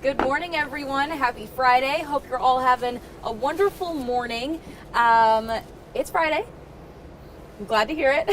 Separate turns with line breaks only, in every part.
Good morning, everyone. Happy Friday. Hope you're all having a wonderful morning. It's Friday. I'm glad to hear it.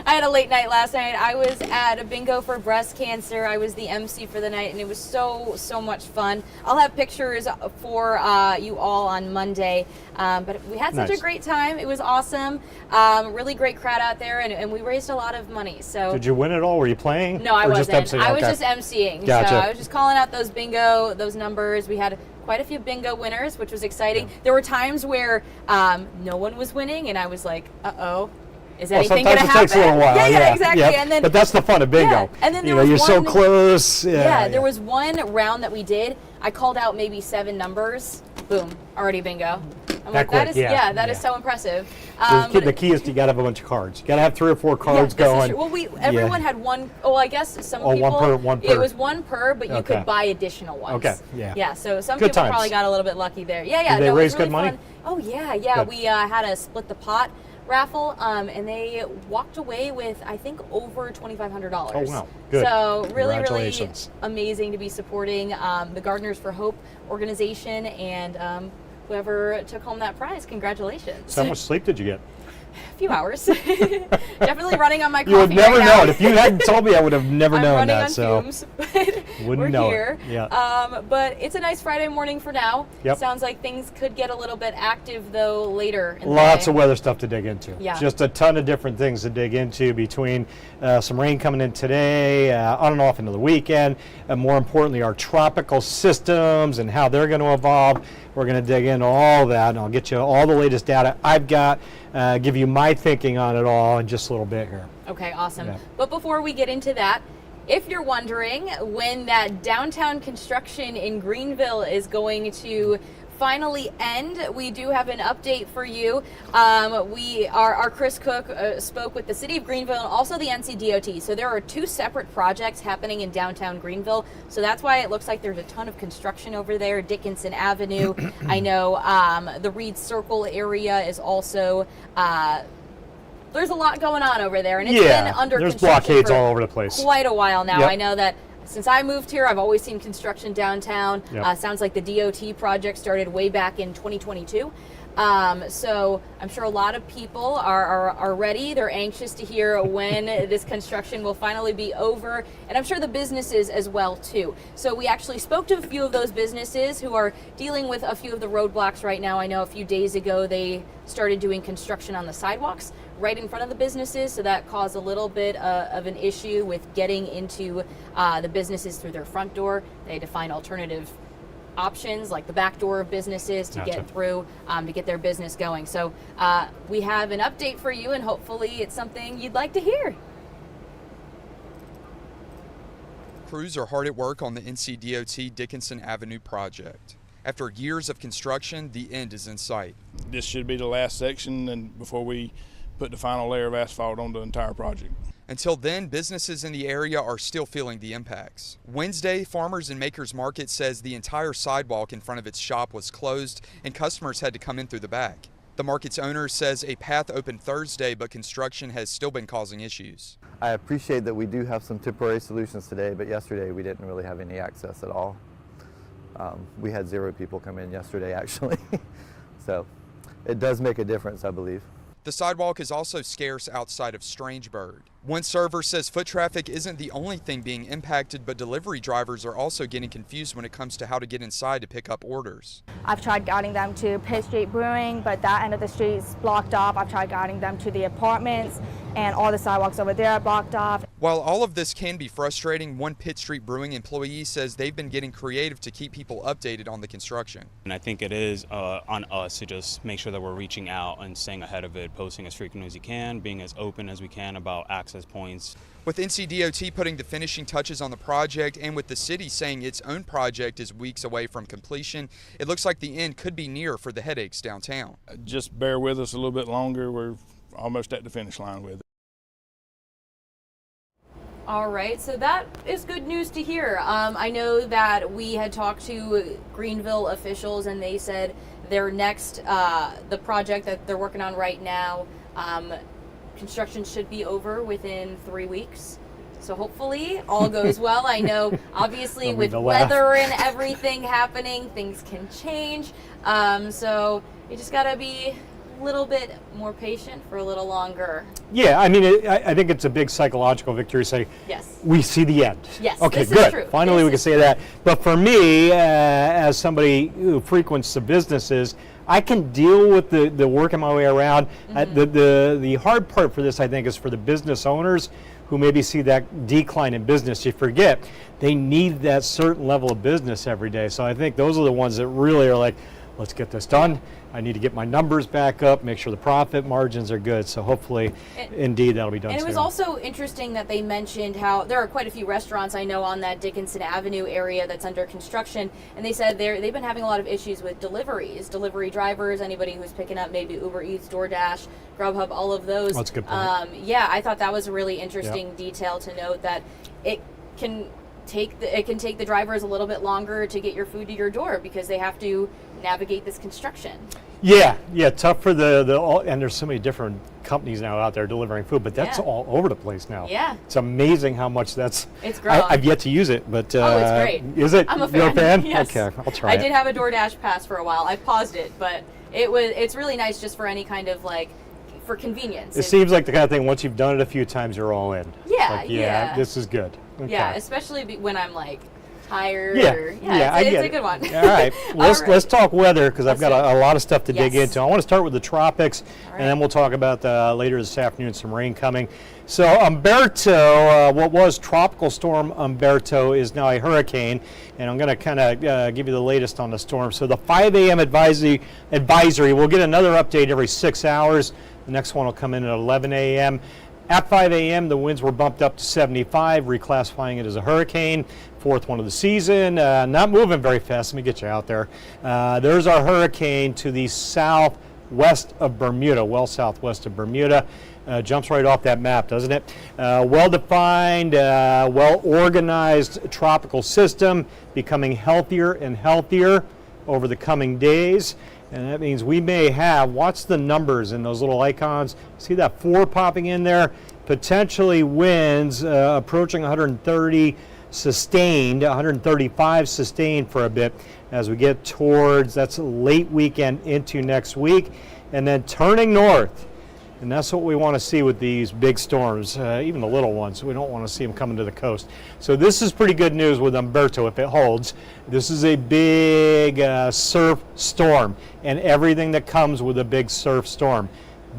I had a late night last night. I was at a bingo for breast cancer. I was the MC for the night, and it was so much fun. I'll have pictures for you all on Monday. But we had such a great time. It was awesome. Really great crowd out there, and we raised a lot of money. So
did you win it all? Were you playing?
No, I wasn't.
Just
I was just MCing.
Gotcha.
So I was just calling out those bingo, those numbers. We had quite a few bingo winners, which was exciting. Yeah. There were times where no one was winning, and I was like, uh-oh. Is anything going to happen?
Sometimes it takes a little while.
Yeah, exactly.
Yep.
And then,
but that's the fun of bingo.
Yeah. And then there was
you're
one,
so close.
There was one round that we did. I called out maybe 7 numbers. Boom, already bingo. I'm like, that is so impressive.
The key is you got to have a bunch of cards. You got to have 3 or 4 cards going.
Well, everyone had one. Oh, I guess some people.
One per.
It was one per, but you could buy additional ones.
Okay. Yeah.
Yeah. So some
good
people
times.
probably got a little bit lucky there. Yeah.
Did they raise
really
good money?
Fun. Oh yeah. Good. We had a split the pot raffle, and they walked away with, I think, over $2,500.
Oh wow, good.
So really amazing to be supporting the Gardeners for Hope organization, and whoever took home that prize, congratulations.
So how much sleep did you get?
A few hours. Definitely running on my coffee.
You would never
right
known.
now.
If you hadn't told me, I would have never known that.
I'm running on fumes, but we're here.
Yeah.
But it's a nice Friday morning for now.
Yep.
Sounds like things could get a little bit active, though, later in
Lots
the day.
of weather stuff to dig into.
Yeah.
Just a ton of different things to dig into between some rain coming in today, on and off into the weekend, and more importantly, our tropical systems and how they're going to evolve. We're going to dig into all that, and I'll get you all the latest data I've got, give you my thinking on it all in just a little bit here.
Okay, awesome.
Yeah.
But before we get into that, if you're wondering when that downtown construction in Greenville is going to finally end, we do have an update for you. Our Chris Cook spoke with the City of Greenville and also the NCDOT. So there are 2 separate projects happening in downtown Greenville. So that's why it looks like there's a ton of construction over there. Dickinson Avenue. I know the Reed Circle area is also. There's a lot going on over there, and it's been under
there's
construction
blockades
for
all over the place.
Quite a while now.
Yep.
I know that. Since I moved here, I've always seen construction downtown.
Yep.
Sounds like the DOT project started way back in 2022. So I'm sure a lot of people are ready. They're anxious to hear when this construction will finally be over. And I'm sure the businesses as well, too. So we actually spoke to a few of those businesses who are dealing with a few of the roadblocks right now. I know a few days ago they started doing construction on the sidewalks right in front of the businesses, so that caused a little bit of an issue with getting into the businesses through their front door. They had to find alternative options like the back door of businesses to get through to get their business going. So we have an update for you, and hopefully it's something you'd like to hear.
Crews are hard at work on the NCDOT Dickinson Avenue project. After years of construction, the end is in sight.
This should be the last section and before we put the final layer of asphalt on the entire project.
Until then, businesses in the area are still feeling the impacts. Wednesday, Farmers and Makers Market says the entire sidewalk in front of its shop was closed and customers had to come in through the back. The market's owner says a path opened Thursday, but construction has still been causing issues.
I appreciate that we do have some temporary solutions today, but yesterday we didn't really have any access at all. We had 0 people come in yesterday, actually. So it does make a difference, I believe.
The sidewalk is also scarce outside of Strangeburg. One server says foot traffic isn't the only thing being impacted, but delivery drivers are also getting confused when it comes to how to get inside to pick up orders.
I've tried guiding them to Pitt Street Brewing, but that end of the street is blocked off. I've tried guiding them to the apartments, and all the sidewalks over there are blocked off.
While all of this can be frustrating, one Pitt Street Brewing employee says they've been getting creative to keep people updated on the construction.
And I think it is on us to just make sure that we're reaching out and staying ahead of it, posting as frequently as you can, being as open as we can about access points.
With NCDOT putting the finishing touches on the project and with the city saying its own project is weeks away from completion, it looks like the end could be near for the headaches downtown.
Just bear with us a little bit longer. We're almost at the finish line with it.
All right, so that is good news to hear. I know that we had talked to Greenville officials and they said their next, the project that they're working on right now, construction should be over within 3 weeks. So hopefully all goes well. I know, obviously,
That'll be
with
the laugh.
weather and everything happening, things can change. So you just got to be a little bit more patient for a little longer.
Yeah, I mean, I think it's a big psychological victory to say,
Yes.
we see the end.
Yes,
Okay,
this is
good.
true.
Finally,
This
we can
is
say that. But for me, as somebody who frequents the businesses, I can deal with the working my way around. The hard part for this, I think, is for the business owners who maybe see that decline in business. You forget they need that certain level of business every day. So I think those are the ones that really are like, let's get this done. I need to get my numbers back up, make sure the profit margins are good. So hopefully, indeed, that'll be done soon.
And it was also interesting that they mentioned how there are quite a few restaurants I know on that Dickinson Avenue area that's under construction, and they said they've been having a lot of issues with deliveries, delivery drivers, anybody who's picking up maybe Uber Eats, DoorDash, Grubhub, all of those.
That's a good point.
Yeah, I thought that was a really interesting detail to note, that it can take the drivers a little bit longer to get your food to your door because they have to navigate this construction.
Yeah, tough for and there's so many different companies now out there delivering food, but that's all over the place now.
Yeah.
It's amazing how much that's.
It's grown.
I've yet to use it, but
Oh, it's great.
Is it?
I'm a fan.
You're a fan?
Yes.
Okay, I'll try
I
it.
did have a DoorDash pass for a while. I paused it, but it's really nice just for any kind of for convenience.
It seems like the kind of thing, once you've done it a few times, you're all in.
Yeah,
Like,
yeah.
This is good. Okay.
Yeah, especially when I'm tired.
Yeah,
Or,
I
it's
get
a
it.
good one.
All right, let's talk weather, because I've got a lot of stuff to dig
Yes.
into. I want to start with the tropics,
All right.
and then we'll talk about later this afternoon some rain coming. So Umberto, what was Tropical Storm Umberto, is now a hurricane, and I'm going to kind of give you the latest on the storm. So the 5 a.m. advisory, we'll get another update every 6 hours. The next one will come in at 11 a.m. At 5 a.m., the winds were bumped up to 75, reclassifying it as a hurricane. Fourth one of the season. Not moving very fast. Let me get you out there. There's our hurricane to the southwest of Bermuda, well southwest of Bermuda. Jumps right off that map, doesn't it? Well-defined, well-organized tropical system, becoming healthier and healthier over the coming days. And that means we may have, watch the numbers in those little icons. See that 4 popping in there? Potentially winds approaching 130 sustained, 135 sustained for a bit as we get towards, that's late weekend into next week, and then turning north. And that's what we want to see with these big storms, even the little ones. We don't want to see them coming to the coast. So this is pretty good news with Umberto if it holds. This is a big surf storm, and everything that comes with a big surf storm.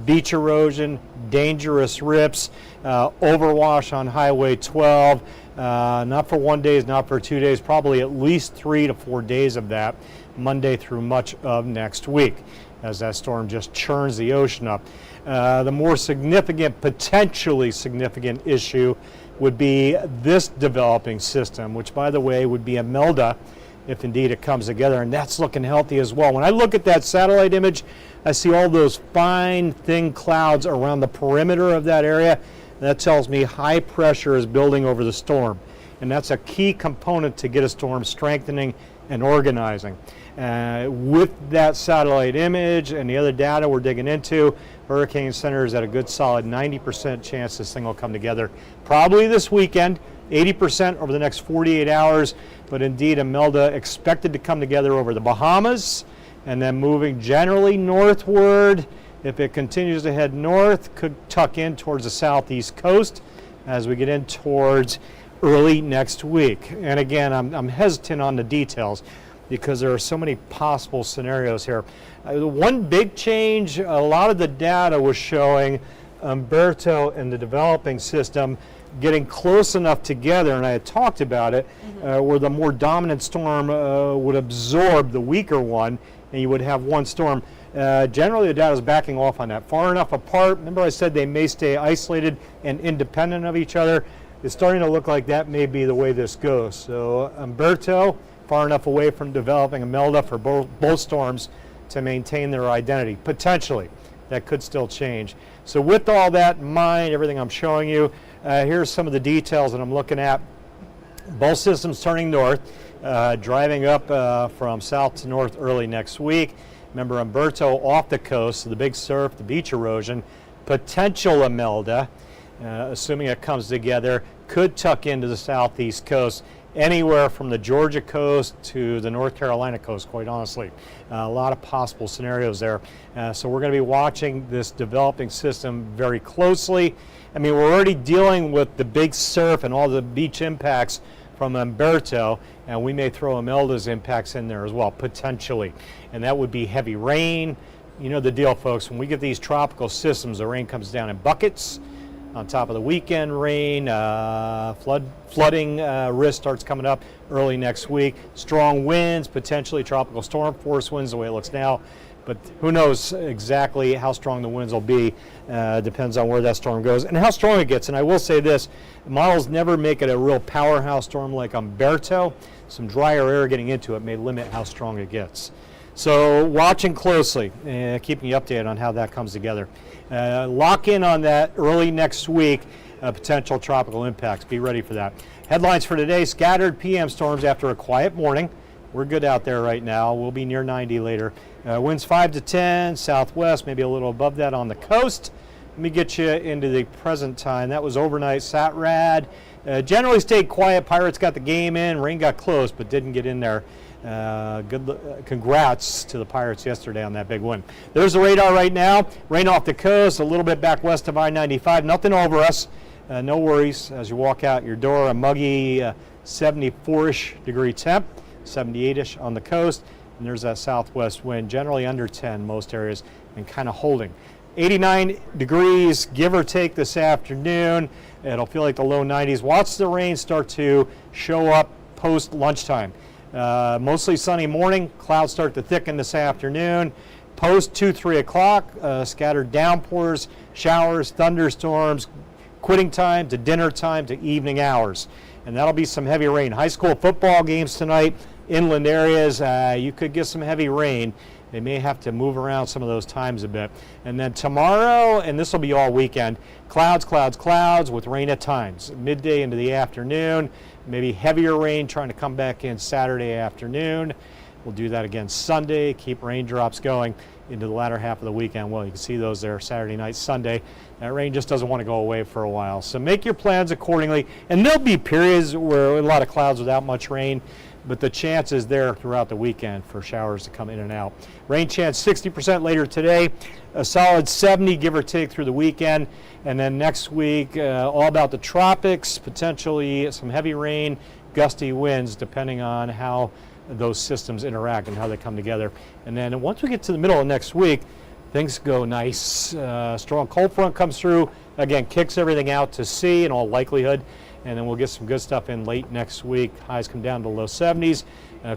Beach erosion, dangerous rips, overwash on Highway 12. Not for 1 day, not for 2 days, probably at least 3 to 4 days of that, Monday through much of next week, as that storm just churns the ocean up. The more significant, potentially significant issue would be this developing system, which, by the way, would be Imelda, if indeed it comes together, and that's looking healthy as well. When I look at that satellite image, I see all those fine, thin clouds around the perimeter of that area. That tells me high pressure is building over the storm, and that's a key component to get a storm strengthening and organizing. With that satellite image and the other data we're digging into, Hurricane Center is at a good solid 90% chance this thing will come together probably this weekend, 80% over the next 48 hours, but indeed Imelda expected to come together over the Bahamas and then moving generally northward. If it continues to head north, could tuck in towards the southeast coast as we get in towards early next week. And again, I'm hesitant on the details because there are so many possible scenarios here. One big change, a lot of the data was showing Umberto and the developing system getting close enough together, and I had talked about it, where the more dominant storm would absorb the weaker one, and you would have one storm. Generally, the data is backing off on that. Far enough apart, remember I said they may stay isolated and independent of each other. It's starting to look like that may be the way this goes. So Umberto, far enough away from developing Imelda for both storms to maintain their identity. Potentially, that could still change. So with all that in mind, everything I'm showing you, here's some of the details that I'm looking at. Both systems turning north, driving up from south to north early next week. Remember, Umberto off the coast, so the big surf, the beach erosion, potential Imelda, assuming it comes together, could tuck into the southeast coast, anywhere from the Georgia coast to the North Carolina coast, quite honestly. A lot of possible scenarios there. So we're going to be watching this developing system very closely. I mean, we're already dealing with the big surf and all the beach impacts from Umberto, and we may throw Imelda's impacts in there as well, potentially. And that would be heavy rain. You know the deal, folks. When we get these tropical systems, the rain comes down in buckets. On top of the weekend rain, flooding risk starts coming up early next week. Strong winds, potentially tropical storm force winds the way it looks now. But who knows exactly how strong the winds will be. Depends on where that storm goes and how strong it gets. And I will say this, models never make it a real powerhouse storm like Umberto. Some drier air getting into it may limit how strong it gets. So watching closely, keeping you updated on how that comes together. Lock in on that early next week, potential tropical impacts. Be ready for that. Headlines for today, scattered PM storms after a quiet morning. We're good out there right now. We'll be near 90 later. Winds 5 to 10, southwest, maybe a little above that on the coast. Let me get you into the present time. That was overnight SATRAD. Generally stayed quiet. Pirates got the game in. Rain got close, but didn't get in there. Congrats to the Pirates yesterday on that big win. There's the radar right now. Rain off the coast, a little bit back west of I-95. Nothing over us. No worries as you walk out your door. A muggy 74-ish degree temp, 78-ish on the coast. And there's that southwest wind, generally under 10 most areas, and kind of holding. 89 degrees, give or take this afternoon. It'll feel like the low 90s. Watch the rain start to show up post lunchtime. Mostly sunny morning. Clouds start to thicken this afternoon. Post 2-3 o'clock, scattered downpours, showers, thunderstorms, quitting time to dinner time to evening hours. And that'll be some heavy rain. High school football games tonight, inland areas, you could get some heavy rain. They may have to move around some of those times a bit. And then tomorrow, and this will be all weekend, clouds, clouds, clouds with rain at times. Midday into the afternoon, maybe heavier rain trying to come back in Saturday afternoon. We'll do that again Sunday, keep raindrops going into the latter half of the weekend. Well, you can see those there Saturday night, Sunday. That rain just doesn't want to go away for a while. So make your plans accordingly. And there'll be periods where a lot of clouds without much rain, but the chance is there throughout the weekend for showers to come in and out. Rain chance 60% later today, a solid 70 give or take through the weekend. And then next week, all about the tropics, potentially some heavy rain, gusty winds, depending on how those systems interact and how they come together. And then once we get to the middle of next week, things go nice. Strong cold front comes through, again, kicks everything out to sea in all likelihood. And then we'll get some good stuff in late next week. Highs come down to low 70s.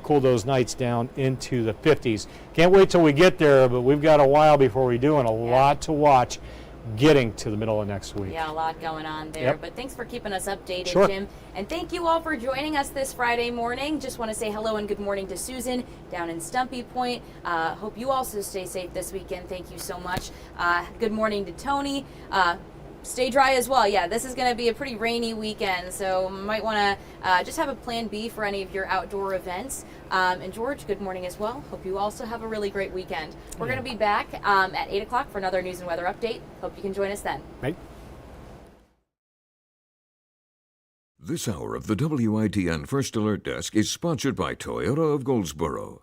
Cool those nights down into the 50s. Can't wait till we get there, but we've got a while before we do and a lot to watch getting to the middle of next week.
Yeah, a lot going on there.
Yep.
But thanks for keeping us updated,
Sure.
Jim. And thank you all for joining us this Friday morning. Just want to say hello and good morning to Susan down in Stumpy Point. Hope you also stay safe this weekend. Thank you so much. Good morning to Tony. Stay dry as well. Yeah, this is going to be a pretty rainy weekend, so might want to just have a plan B for any of your outdoor events. And George, good morning as well. Hope you also have a really great weekend. We're going to be back at 8 o'clock for another news and weather update. Hope you can join us then.
Right.
This hour of the WITN First Alert Desk is sponsored by Toyota of Goldsboro.